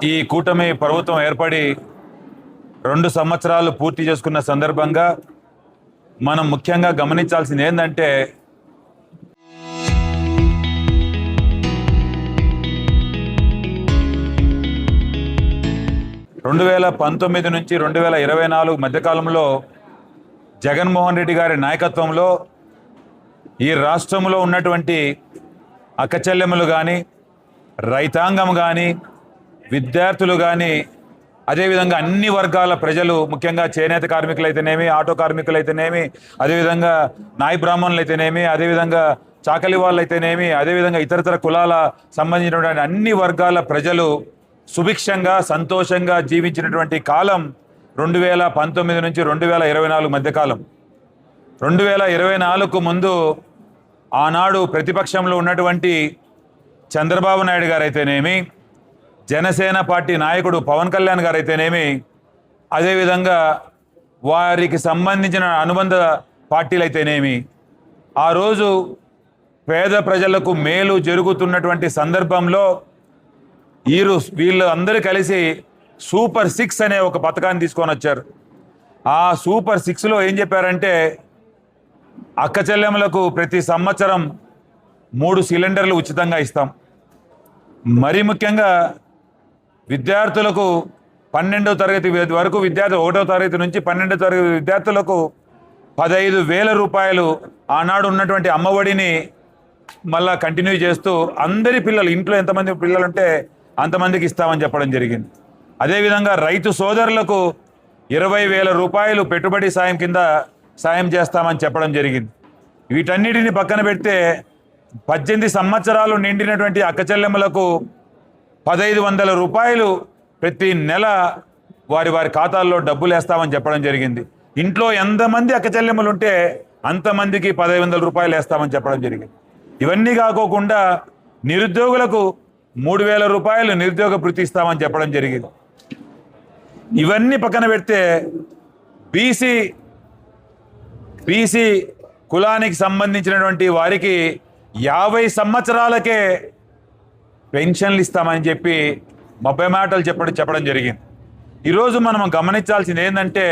ఈ కూటమి ప్రభుత్వం ఏర్పడి 2 సంవత్సరాలు పూర్తి చేసుకున్న సందర్భంగా మనం ముఖ్యంగా గమనించాల్సింది ఏంటంటే 2019 నుంచి 2024 మధ్యకాలంలో జగన్మోహన్ రెడ్డి గారి నాయకత్వంలో ఈ రాష్ట్రంలో ఉన్నటువంటి అక్కచెల్లెమ్మలు కానీ, రైతాంగం కానీ, విద్యార్థులు కానీ, అదేవిధంగా అన్ని వర్గాల ప్రజలు, ముఖ్యంగా చేనేత కార్మికులైతేనేమి, ఆటో కార్మికులైతేనేమి, అదేవిధంగా నాయి బ్రాహ్మణులు అయితేనేమి, అదేవిధంగా చాకలి వాళ్ళు అయితేనేమి, అదేవిధంగా ఇతరతర కులాల సంబంధించినటువంటి అన్ని వర్గాల ప్రజలు సుభిక్షంగా సంతోషంగా జీవించినటువంటి కాలం 2019 నుంచి 2024 మధ్యకాలం. 2024కు ముందు ఆనాడు ప్రతిపక్షంలో ఉన్నటువంటి చంద్రబాబు నాయుడు గారు అయితేనేమి, జనసేన పార్టీ నాయకుడు పవన్ కళ్యాణ్ గారు అయితేనేమి, అదేవిధంగా వారికి సంబంధించిన అనుబంధ పార్టీలు అయితేనేమి, ఆ రోజు పేద ప్రజలకు మేలు జరుగుతున్నటువంటి సందర్భంలో వీళ్ళు అందరూ కలిసి సూపర్ 6 అనే ఒక పథకాన్ని తీసుకొని వచ్చారు. ఆ సూపర్ 6లో ఏం చెప్పారంటే, అక్క చెల్లెమ్మలకు ప్రతి సంవత్సరం 3 సిలిండర్లు ఉచితంగా ఇస్తాం. మరీ ముఖ్యంగా విద్యార్థులకు 12వ తరగతి వరకు విద్యార్థి 1వ తరగతి నుంచి 12వ తరగతి విద్యార్థులకు 15,000 రూపాయలు ఆనాడు ఉన్నటువంటి అమ్మఒడిని మళ్ళా కంటిన్యూ చేస్తూ అందరి పిల్లలు, ఇంట్లో ఎంతమంది పిల్లలు ఉంటే అంతమందికి ఇస్తామని చెప్పడం జరిగింది. అదేవిధంగా రైతు సోదరులకు 20,000 రూపాయలు పెట్టుబడి సాయం కింద సాయం చేస్తామని చెప్పడం జరిగింది. వీటన్నిటిని పక్కన పెడితే 18 సంవత్సరాలు నిండినటువంటి అక్కచెల్లెమ్మలకు 1,500 రూపాయలు ప్రతి నెల వారి ఖాతాల్లో డబ్బులు వేస్తామని చెప్పడం జరిగింది. ఇంట్లో ఎంతమంది అక్కచెల్లెమ్మలు ఉంటే అంతమందికి 1,500 రూపాయలు వేస్తామని చెప్పడం జరిగింది. ఇవన్నీ కాకోకుండా నిరుద్యోగులకు 3,000 రూపాయలు నిరుద్యోగ భృతి ఇస్తామని చెప్పడం జరిగింది. ఇవన్నీ పక్కన పెడితే బీసీ కులానికి సంబంధించినటువంటి వారికి 50 సంవత్సరాలకే పెన్షన్లు ఇస్తామని చెప్పి 30 మాటలు చెప్పడం జరిగింది. ఈరోజు మనం గమనించాల్సింది ఏంటంటే,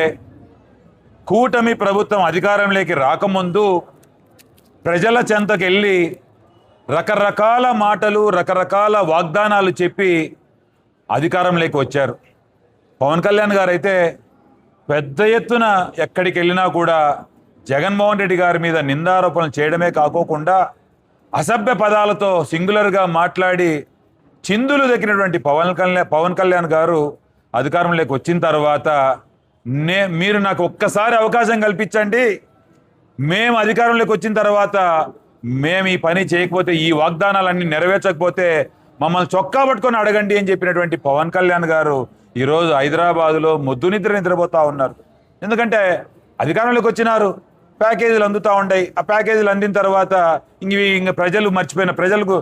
కూటమి ప్రభుత్వం అధికారంలోకి రాకముందు ప్రజల చెంతకు వెళ్ళి రకరకాల మాటలు, రకరకాల వాగ్దానాలు చెప్పి అధికారంలోకి వచ్చారు. పవన్ కళ్యాణ్ గారు అయితే పెద్ద ఎత్తున ఎక్కడికి వెళ్ళినా కూడా జగన్మోహన్ రెడ్డి గారి మీద నిందారోపణలు చేయడమే కాకోకుండా అసభ్య పదాలతో సింగులర్గా మాట్లాడి చిందులు దక్కినటువంటి పవన్ కళ్యాణ్ గారు అధికారంలోకి వచ్చిన తర్వాత మీరు నాకు ఒక్కసారి అవకాశం కల్పించండి, మేము అధికారంలోకి వచ్చిన తర్వాత మేము ఈ పని చేయకపోతే, ఈ వాగ్దానాలన్నీ నెరవేర్చకపోతే మమ్మల్ని చొక్కా పట్టుకొని అడగండి అని చెప్పినటువంటి పవన్ కళ్యాణ్ గారు ఈరోజు హైదరాబాదులో మొద్దు నిద్రపోతూ ఉన్నారు. ఎందుకంటే అధికారంలోకి వచ్చినారు, ప్యాకేజీలు అందుతూ ఉన్నాయి. ఆ ప్యాకేజీలు అందిన తర్వాత ఇంక ప్రజలు మర్చిపోయిన ప్రజలకు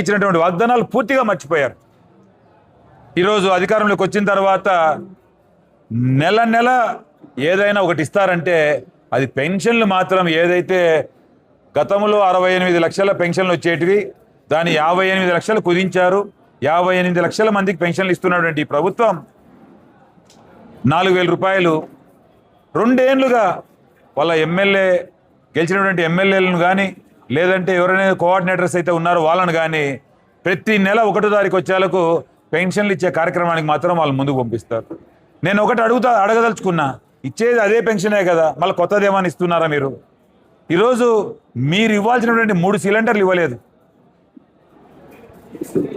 ఇచ్చినటువంటి వాగ్దానాలు పూర్తిగా మర్చిపోయారు. ఈరోజు అధికారంలోకి వచ్చిన తర్వాత నెల ఏదైనా ఒకటి ఇస్తారంటే అది పెన్షన్లు మాత్రం. ఏదైతే గతంలో 68 లక్షల పెన్షన్లు వచ్చేటివి దాన్ని 58 లక్షలు కుదించారు. 58 లక్షల మందికి పెన్షన్లు ఇస్తున్నటువంటి ఈ ప్రభుత్వం 4,000 రూపాయలు 2 ఏళ్లుగా వాళ్ళ గెలిచినటువంటి ఎమ్మెల్యేలను కానీ, లేదంటే ఎవరైనా కోఆర్డినేటర్స్ అయితే ఉన్నారో వాళ్ళని కానీ ప్రతి నెల 1వ తారీఖు వచ్చేలకు పెన్షన్లు ఇచ్చే కార్యక్రమానికి మాత్రం వాళ్ళు ముందుకు పంపిస్తారు. నేను ఒకటి అడగదలుచుకున్నా, ఇచ్చేది అదే పెన్షనే కదా, మళ్ళీ కొత్తది ఏమని ఇస్తున్నారా మీరు? ఈరోజు మీరు ఇవ్వాల్సినటువంటి 3 సిలిండర్లు ఇవ్వలేదు.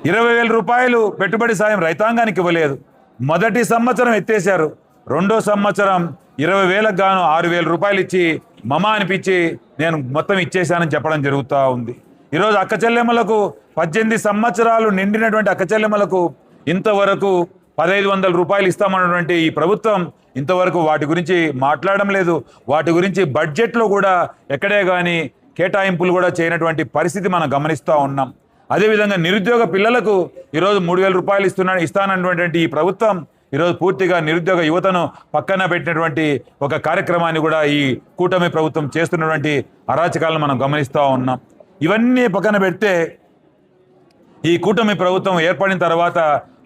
20,000 రూపాయలు పెట్టుబడి సాయం రైతాంగానికి ఇవ్వలేదు. మొదటి సంవత్సరం ఎత్తేశారు. 2వ సంవత్సరం 20,000కు గాను 6,000 రూపాయలు ఇచ్చి మమా అనిపించి నేను మొత్తం ఇచ్చేశానని చెప్పడం జరుగుతూ ఉంది. ఈరోజు అక్కచెల్లెమ్మలకు 18 సంవత్సరాలు నిండినటువంటి అక్కచెల్లెమ్మలకు ఇంతవరకు 1,500 రూపాయలు ఇస్తామన్నటువంటి ఈ ప్రభుత్వం ఇంతవరకు వాటి గురించి మాట్లాడడం లేదు. వాటి గురించి బడ్జెట్లో కూడా ఎక్కడే కానీ కేటాయింపులు కూడా చేయనటువంటి పరిస్థితి మనం గమనిస్తూ ఉన్నాం. అదేవిధంగా నిరుద్యోగ పిల్లలకు ఈరోజు 3,000 రూపాయలు ఇస్తానన్నటువంటి ఈ ప్రభుత్వం ఈరోజు పూర్తిగా నిరుద్యోగ యువతను పక్కన పెట్టినటువంటి ఒక కార్యక్రమాన్ని కూడా ఈ కూటమి ప్రభుత్వం చేస్తున్నటువంటి అరాచకాలను మనం గమనిస్తూ ఉన్నాం. ఇవన్నీ పక్కన పెడితే ఈ కూటమి ప్రభుత్వం ఏర్పడిన తర్వాత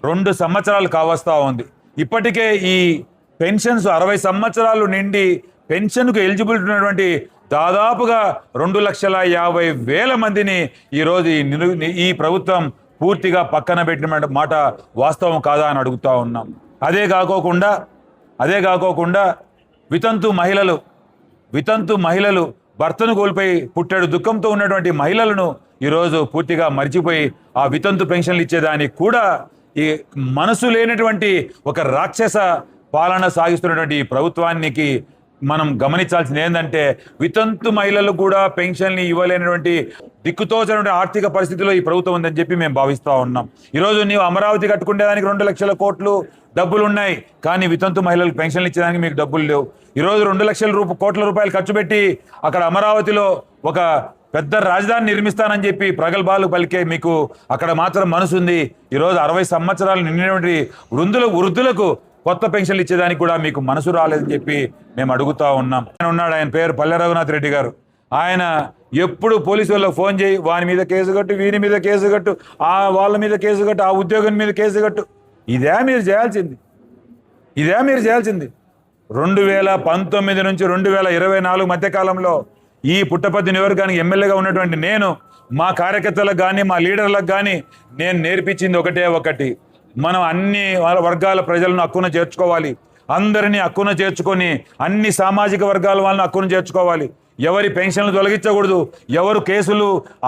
2 సంవత్సరాలు కావస్తా ఉంది. ఇప్పటికే ఈ పెన్షన్స్ 60 సంవత్సరాలు నిండి పెన్షన్కు ఎలిజిబిలిటీ ఉన్నటువంటి దాదాపుగా 2,50,000 మందిని ఈరోజు ఈ ప్రభుత్వం పూర్తిగా పక్కన పెట్టిన మాట వాస్తవం కాదా అని అడుగుతా ఉన్నాం. అదే కాకోకుండా వితంతు మహిళలు భర్తను కోల్పోయి పుట్టాడు దుఃఖంతో ఉన్నటువంటి మహిళలను ఈరోజు పూర్తిగా మర్చిపోయి ఆ వితంతు పెన్షన్లు ఇచ్చేదానికి కూడా ఈ మనసు లేనటువంటి ఒక రాక్షస పాలన సాగిస్తున్నటువంటి ఈ ప్రభుత్వానికి మనం గమనించాల్సింది ఏంటంటే వితంతు మహిళలు కూడా పెన్షన్ని ఇవ్వలేనటువంటి దిక్కుతోచనటువంటి ఆర్థిక పరిస్థితిలో ఈ ప్రభుత్వం ఉందని చెప్పి మేము భావిస్తూ ఉన్నాం. ఈరోజు నీవు అమరావతి కట్టుకునేదానికి 2 లక్షల కోట్లు డబ్బులు ఉన్నాయి, కానీ వితంతు మహిళలకు పెన్షన్లు ఇచ్చేదానికి మీకు డబ్బులు లేవు. ఈరోజు 2 లక్షల కోట్ల రూపాయలు ఖర్చు పెట్టి అక్కడ అమరావతిలో ఒక పెద్ద రాజధాని నిర్మిస్తానని చెప్పి ప్రగల్భాలు పలికే మీకు అక్కడ మాత్రం మనసు ఉంది. ఈరోజు 60 సంవత్సరాలు నిండినటువంటి వృద్ధులకు కొత్త పెన్షన్లు ఇచ్చేదానికి కూడా మీకు మనసు రాలేదని చెప్పి మేము అడుగుతా ఉన్నాం. ఉన్నాడు, ఆయన పేరు పల్లె రఘునాథ్ రెడ్డి గారు. ఆయన ఎప్పుడు పోలీసు వాళ్ళకి ఫోన్ చేయి, వాని మీద కేసు కట్టు, వీని మీద కేసు కట్టు, వాళ్ళ మీద కేసు కట్టు, ఆ ఉద్యోగం మీద కేసు కట్టు. ఇదే మీరు చేయాల్సింది. 2019 నుంచి 2024 మధ్యకాలంలో ఈ పుట్టపర్తి నియోజకవర్గానికి ఎమ్మెల్యేగా ఉన్నటువంటి నేను, మా కార్యకర్తలకు కానీ మా లీడర్లకు కానీ నేను నేర్పించింది ఒకటి, మనం అన్ని వర్గాల ప్రజలను హక్కున చేర్చుకోవాలి. అందరినీ హక్కున చేర్చుకొని అన్ని సామాజిక వర్గాల వాళ్ళని హక్కున చేర్చుకోవాలి. ఎవరి పెన్షన్లు తొలగించకూడదు, ఎవరు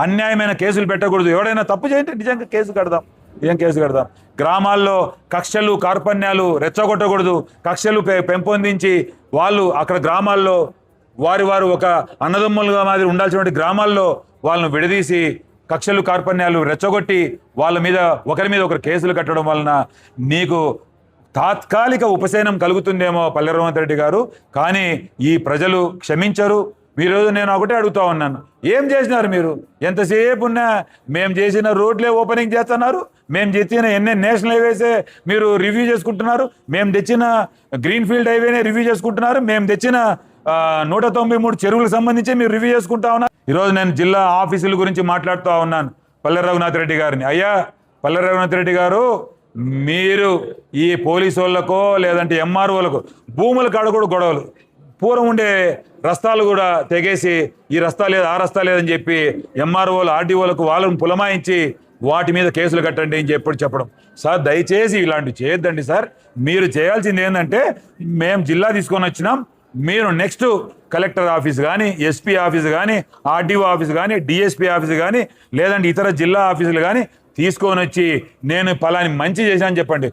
అన్యాయమైన కేసులు పెట్టకూడదు. ఎవడైనా తప్పు చేయంటే నిజంగా కేసు కడదాం. గ్రామాల్లో కక్షలు కార్పణ్యాలు రెచ్చగొట్టకూడదు. కక్షలు పెంపొందించి వాళ్ళు అక్కడ గ్రామాల్లో వారు ఒక అన్నదమ్ములుగా మాదిరి ఉండాల్సినటువంటి గ్రామాల్లో వాళ్ళను విడదీసి కక్షలు కార్పణ్యాలు రెచ్చగొట్టి వాళ్ళ మీద ఒకరి మీద ఒకరు కేసులు కట్టడం వలన నీకు తాత్కాలిక ఉపశమనం కలుగుతుందేమో పల్లె రఘునాథ్ రెడ్డి గారు, కానీ ఈ ప్రజలు క్షమించరు. ఈరోజు నేను ఒకటే అడుగుతా ఉన్నాను, ఏం చేసినారు మీరు? ఎంతసేపు ఉన్నా మేము చేసిన రోడ్లే ఓపెనింగ్ చేస్తున్నారు, మేము తెచ్చిన నేషనల్ హైవేసే మీరు రివ్యూ చేసుకుంటున్నారు, మేము తెచ్చిన గ్రీన్ ఫీల్డ్ హైవేనే రివ్యూ చేసుకుంటున్నారు, మేము తెచ్చిన 193 చెరువులకు సంబంధించి మీరు రివ్యూ చేసుకుంటా ఉన్నారు. ఈరోజు నేను జిల్లా ఆఫీసుల గురించి మాట్లాడుతూ ఉన్నాను పల్లె రఘునాథ్ రెడ్డి గారిని. అయ్యా పల్లె రఘునాథ్ రెడ్డి గారు, మీరు ఈ పోలీసు వాళ్ళకో లేదంటే ఎంఆర్ఓలకు భూముల కాడ కూడా గొడవలు, పూర్వం ఉండే రస్తాలు కూడా తెగేసి ఈ రస్తా లేదు ఆ రస్తా లేదని చెప్పి ఎంఆర్ఓలు ఆర్డీఓలకు వాళ్ళని పులమాయించి వాటి మీద కేసులు కట్టండి అని చెప్పడం. సార్ దయచేసి ఇలాంటివి చేయొద్దండి సార్. మీరు చేయాల్సింది ఏంటంటే, మేము జిల్లా తీసుకొని వచ్చినాం, మీరు నెక్స్ట్ కలెక్టర్ ఆఫీస్ కానీ ఎస్పీ ఆఫీస్ కానీ ఆర్డీఓ ఆఫీస్ కానీ డిఎస్పీ ఆఫీస్ కానీ లేదంటే ఇతర జిల్లా ఆఫీసులు కానీ తీసుకొని వచ్చి నేను పలాని మంచి చేశాను చెప్పండి.